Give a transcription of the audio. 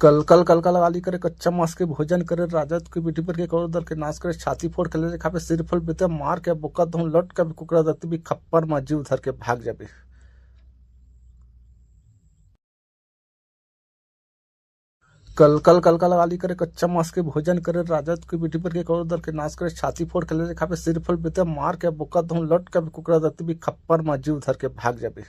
कल कल कल का लगा ली करे कच्चा मांस के भोजन करे राजद की बेटी पर के करोड़ दर के नाश करे छाती फोड़ के ले खापे सिर फल बेते मार के बुक्का धुन लट के कुकरा दत्ती भी खप्पर में जीव धर के भाग जाबे। कल कल कल का लगा ली करे कच्चा मांस के भोजन करे राजद की बेटी पर के करोड़ दर के नाश करे छाती फोड़ के ले खापे सिर फल बेते मार के बुक्का धुन लट के कुकरा दत्ती भी खप्पर में जीव धर के भाग जाबे।